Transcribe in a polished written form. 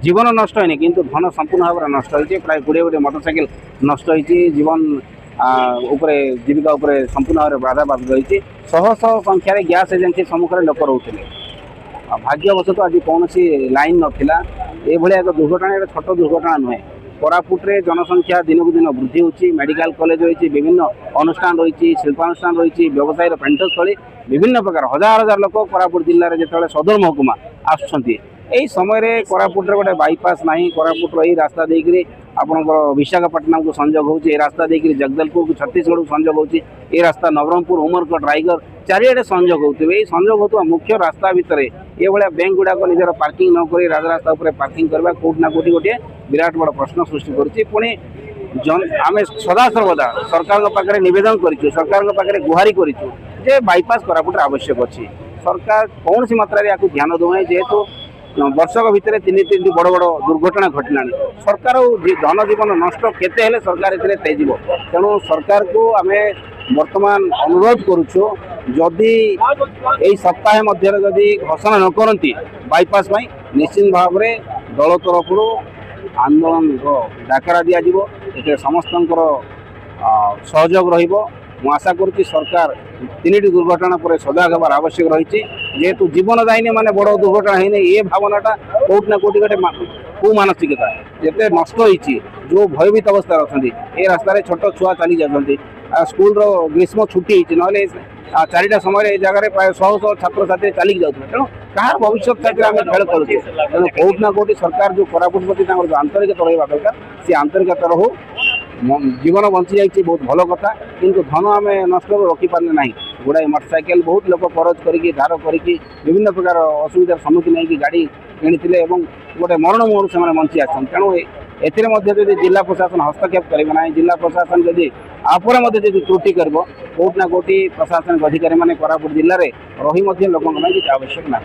जीवन नष्ट होनी किंतु धन संपूर्ण भाव नष्ट होती प्राय 20 मोटरसाइकेल नष्ट होती जीवन उपरे जीविका उपरे संपूर्ण भाव बाधा बाध रही शह शह संख्यार गैस एजेंसी सम्मुखें लोक रोते भाग्यवशत आज कौन लाइन नाला ये एक दुर्घटना एक छोट दुर्घटना नुहे कोरापुटे जनसंख्या दिन को दिन वृद्धि होती मेडिकल कॉलेज रही विभिन्न अनुष्ठान रही शिल्पानुष्ठान रही व्यवसाय पेंटस्थली विभिन्न प्रकार हजार हजार लोक कोरापुट जिले में जो सदर महकुमा आसुँच यही समय कोरापुटे गोटे बाईपास ना कोरापुटर यही रास्ता देकर आपंकर विशाखापट्टनम को संजोग होती रास्ता देकर जगदलपुर को छत्तीसगढ़ को संजोग होती ये रास्ता नवरंगपुर उमरकोट रायगढ़ चारिड़े संजोग होते यही संजोग होता मुख्य रास्ता भितर ये भाया बैंक गुड़ाक निजर पार्किंग नक राजरास्ता उपर पार्किंग करवा कौटना कौटी गोटे विराट बड़ प्रश्न सृष्टि करुँच आम सदा सर्वदा सरकार पाखे नवेदन करूँ सरकार पाखे गुहारी करूँ जे बाईपास कोरापुट आवश्यक अच्छी सरकार कौन सी मात्रा या ध्यान दौना जेहेतु वर्षक भितर 3 बड़ बड़ दुर्घटना घटना सरकार धन जीवन नष्ट केते हेले सरकार ए तेजिब तेणु सरकार को आम बर्तमान अनुरोध करुचु जदि यही सप्ताह मध्य जदि घोषणा न करती बाईपास निश्चित भाव में दल तरफ आंदोलन डाकरा दि समस्त सहयोग रहिबो मु आशा करुँच सरकार 3टी दुर्घटना पर सजग हबार आवश्यक रही जेहेतु जीवन दायनी माने बड़ दुर्घटना है ये भावनाटा कौटना कौटी गोटे कुमानसिकता जिते नष्ट होती जो भयभीत अवस्था अच्छा ये रास्तार छोट छुआ चली जाती स्कूल ग्रीष्म छुट्टी होती ना 4टा समय जगह प्राय 100 छात्र छात्री चलिक जाते तेणु कहार भविष्य क्षेत्र में खेल करुचे तेणु कौटना कौटी सरकार जो कोरापुट प्रति जो आंतरिकता रहा दरकार सी आंतरिकता रहू जीवन बंची जाइए बहुत भल कथा किंतु धन आम नष्ट रखिपारे ना गुड़ाई मोटरसाइकेल बहुत लोग खरच करके धार करके विभिन्न प्रकार असुविधार सम्मुखीन होगी गाड़ी किणी गोटे मरण मुहर से बंची आसान तेणु एथि जिला प्रशासन हस्तक्षेप करेंगे ना जिला प्रशासन जदि आपर त्रुटि कर कौटना कौटी प्रशासनिक अधिकारी मैंने कोरापुट जिले में रही लोक आवश्यक ना।